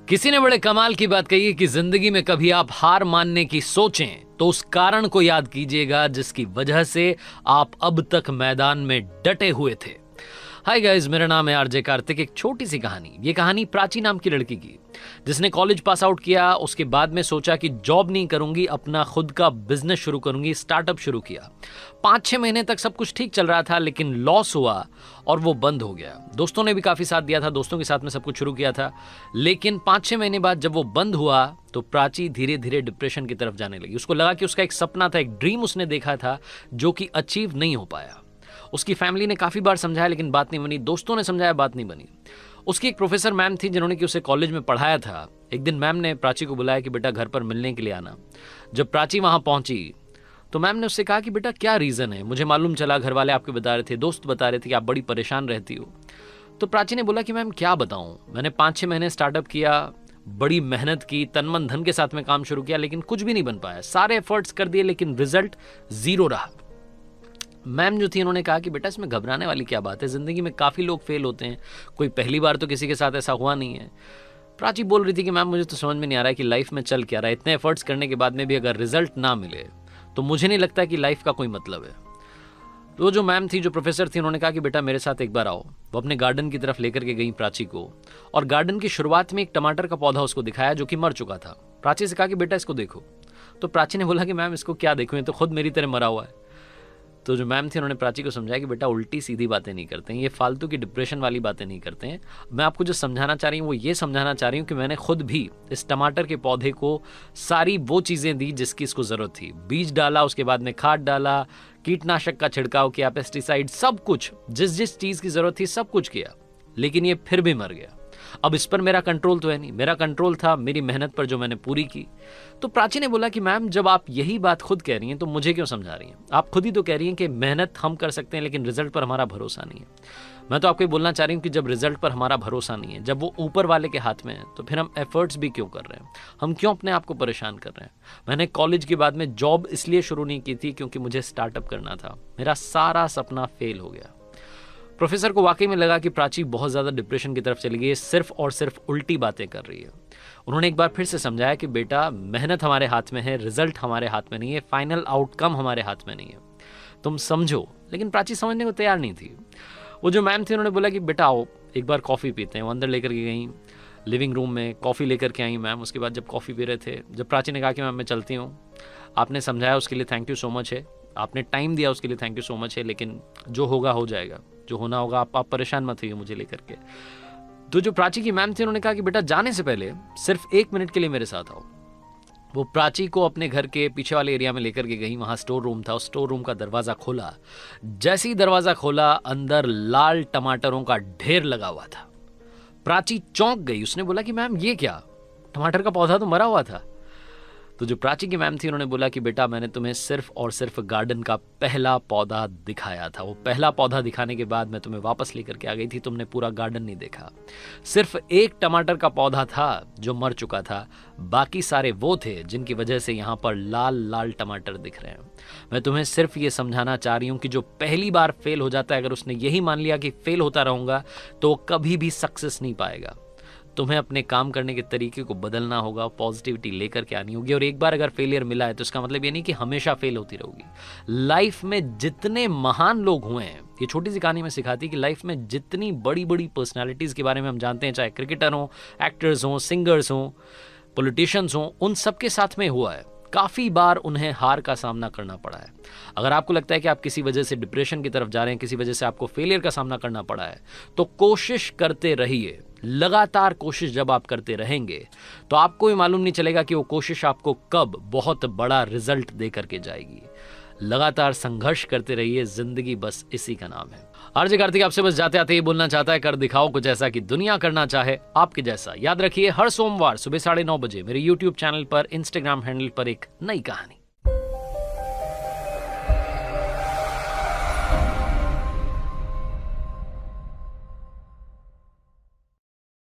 किसी ने बड़े कमाल की बात कही है कि जिंदगी में कभी आप हार मानने की सोचें तो उस कारण को याद कीजिएगा जिसकी वजह से आप अब तक मैदान में डटे हुए थे। हाय गाइस, मेरा नाम है आरजे कार्तिक। एक छोटी सी कहानी। ये कहानी प्राची नाम की लड़की की, जिसने कॉलेज पास आउट किया। उसके बाद में सोचा कि जॉब नहीं करूंगी, अपना खुद का बिजनेस शुरू करूंगी। स्टार्टअप शुरू किया। 5-6 महीने तक सब कुछ ठीक चल रहा था, लेकिन लॉस हुआ और वो बंद हो गया। दोस्तों ने भी काफी साथ दिया था, दोस्तों के साथ में सब कुछ शुरू किया था, लेकिन 5-6 महीने बाद जब वो बंद हुआ तो प्राची धीरे धीरे डिप्रेशन की तरफ जाने लगी। उसको लगा कि उसका एक सपना था, एक ड्रीम उसने देखा था जो कि अचीव नहीं हो पाया। उसकी फैमिली ने काफी बार समझाया लेकिन बात नहीं बनी। दोस्तों ने समझाया, बात नहीं बनी। उसकी एक प्रोफेसर मैम थी जिन्होंने कि उसे कॉलेज में पढ़ाया था। एक दिन मैम ने प्राची को बुलाया कि बेटा घर पर मिलने के लिए आना। जब प्राची वहां पहुंची तो मैम ने उससे कहा कि बेटा क्या रीजन है, मुझे मालूम चला घर वाले आपके बता रहे थे, दोस्त बता रहे थे कि आप बड़ी परेशान रहती हो। तो प्राची ने बोला कि मैम क्या बताऊं, मैंने 5-6 महीने स्टार्टअप किया, बड़ी मेहनत की, तन मन धन के साथ में काम शुरू किया, लेकिन कुछ भी नहीं बन पाया। सारे एफर्ट्स कर दिए लेकिन रिजल्ट 0 रहा। मैम जो थी उन्होंने कहा कि बेटा इसमें घबराने वाली क्या बात है, जिंदगी में काफी लोग फेल होते हैं, कोई पहली बार तो किसी के साथ ऐसा हुआ नहीं है। प्राची बोल रही थी कि मैम मुझे तो समझ में नहीं आ रहा है कि लाइफ में चल क्या रहा है, इतने एफर्ट्स करने के बाद में भी अगर रिजल्ट ना मिले तो मुझे नहीं लगता कि लाइफ का कोई मतलब है। तो जो मैम थी, जो प्रोफेसर थी, उन्होंने कहा कि बेटा मेरे साथ एक बार आओ। वो अपने गार्डन की तरफ लेकर के गई प्राची को, और गार्डन की शुरुआत में एक टमाटर का पौधा उसको दिखाया जो कि मर चुका था। प्राची से कहा कि बेटा इसको देखो। तो प्राची ने बोला कि मैम इसको क्या देखूं, ये तो खुद मेरी तरह मरा हुआ है। तो जो मैम थी उन्होंने प्राची को समझाया कि बेटा उल्टी सीधी बातें नहीं करते हैं, ये फालतू की डिप्रेशन वाली बातें नहीं करते हैं। मैं आपको जो समझाना चाह रही हूँ वो ये समझाना चाह रही हूँ कि मैंने खुद भी इस टमाटर के पौधे को सारी वो चीज़ें दी जिसकी इसको ज़रूरत थी। बीज डाला, उसके बाद में खाद डाला, कीटनाशक का छिड़काव किया, पेस्टिसाइड, सब कुछ, जिस जिस चीज़ की ज़रूरत थी सब कुछ किया, लेकिन ये फिर भी मर गया। अब इस पर मेरा कंट्रोल तो है नहीं, मेरा कंट्रोल था मेरी मेहनत पर जो मैंने पूरी की। तो प्राची ने बोला कि मैम जब आप यही बात खुद कह रही हैं तो मुझे क्यों समझा रही हैं? आप खुद ही तो कह रही हैं कि मेहनत हम कर सकते हैं लेकिन रिजल्ट पर हमारा भरोसा नहीं है। मैं तो आपको ये बोलना चाह रही हूँ कि जब रिजल्ट पर हमारा भरोसा नहीं है, जब वो ऊपर वाले के हाथ में है, तो फिर हम एफर्ट्स भी क्यों कर रहे हैं? हम क्यों अपने आप को परेशान कर रहे हैं? मैंने कॉलेज के बाद में जॉब इसलिए शुरू नहीं की थी क्योंकि मुझे स्टार्टअप करना था। मेरा सारा सपना फेल हो गया। प्रोफेसर को वाकई में लगा कि प्राची बहुत ज़्यादा डिप्रेशन की तरफ चली गई है, सिर्फ और सिर्फ उल्टी बातें कर रही है। उन्होंने एक बार फिर से समझाया कि बेटा मेहनत हमारे हाथ में है, रिजल्ट हमारे हाथ में नहीं है, फाइनल आउटकम हमारे हाथ में नहीं है, तुम समझो। लेकिन प्राची समझने को तैयार नहीं थी। वो जो मैम थी उन्होंने बोला कि बेटा आओ एक बार कॉफ़ी पीते हैं। वो अंदर लेकर के गई, लिविंग रूम में कॉफ़ी लेकर के आई मैम। उसके बाद जब कॉफ़ी पी रहे थे, जब प्राची ने कहा कि मैम मैं चलती हूँ, आपने समझाया उसके लिए थैंक यू सो मच है, आपने टाइम दिया उसके लिए थैंक यू सो मच है, लेकिन जो होगा हो जाएगा, जो होना होगा, आप परेशान मत होइए मुझे लेकर के। तो जो प्राची की मैम थी उन्होंने कहा कि बेटा जाने से पहले सिर्फ 1 मिनट के लिए मेरे साथ आओ। वो प्राची को अपने घर के पीछे वाले एरिया में लेकर के गई। वहां स्टोर रूम था, उस स्टोर रूम का दरवाजा खोला। जैसे ही दरवाजा खोला, अंदर लाल टमाटरों का ढेर लगा हुआ था। प्राची चौंक गई। उसने बोला कि मैम ये क्या, टमाटर का पौधा तो मरा हुआ था। तो जो प्राची की मैम थी उन्होंने बोला कि बेटा मैंने तुम्हें सिर्फ और सिर्फ गार्डन का पहला पौधा दिखाया था। वो पहला पौधा दिखाने के बाद मैं तुम्हें वापस लेकर के आ गई थी, तुमने पूरा गार्डन नहीं देखा। सिर्फ एक टमाटर का पौधा था जो मर चुका था, बाकी सारे वो थे जिनकी वजह से यहाँ पर लाल लाल टमाटर दिख रहे हैं। मैं तुम्हें सिर्फ ये समझाना चाह रही हूँ कि जो पहली बार फेल हो जाता है, अगर उसने यही मान लिया कि फेल होता रहूंगा तो कभी भी सक्सेस नहीं पाएगा। तुम्हें अपने काम करने के तरीके को बदलना होगा, पॉजिटिविटी लेकर के आनी होगी। और एक बार अगर फेलियर मिला है तो इसका मतलब ये नहीं कि हमेशा फेल होती रहोगी। लाइफ में जितने महान लोग हुए हैं, ये छोटी सी कहानी में सिखाती है कि लाइफ में जितनी बड़ी बड़ी पर्सनालिटीज़ के बारे में हम जानते हैं, चाहे क्रिकेटर हों, एक्टर्स हों, सिंगर्स हों, पॉलिटिशियंस हों, उन सबके साथ में हुआ है। काफ़ी बार उन्हें हार का सामना करना पड़ा है। अगर आपको लगता है कि आप किसी वजह से डिप्रेशन की तरफ जा रहे हैं, किसी वजह से आपको फेलियर का सामना करना पड़ा है, तो कोशिश करते रहिए। लगातार कोशिश जब आप करते रहेंगे तो आपको भी मालूम नहीं चलेगा कि वो कोशिश आपको कब बहुत बड़ा रिजल्ट दे करके जाएगी। लगातार संघर्ष करते रहिए, जिंदगी बस इसी का नाम है। आरजे कार्तिक आपसे बस जाते आते ही बोलना चाहता है, कर दिखाओ कुछ ऐसा कि दुनिया करना चाहे आपके जैसा। याद रखिए, हर सोमवार सुबह 9:30 बजे मेरे YouTube चैनल पर, इंस्टाग्राम हैंडल पर एक नई कहानी।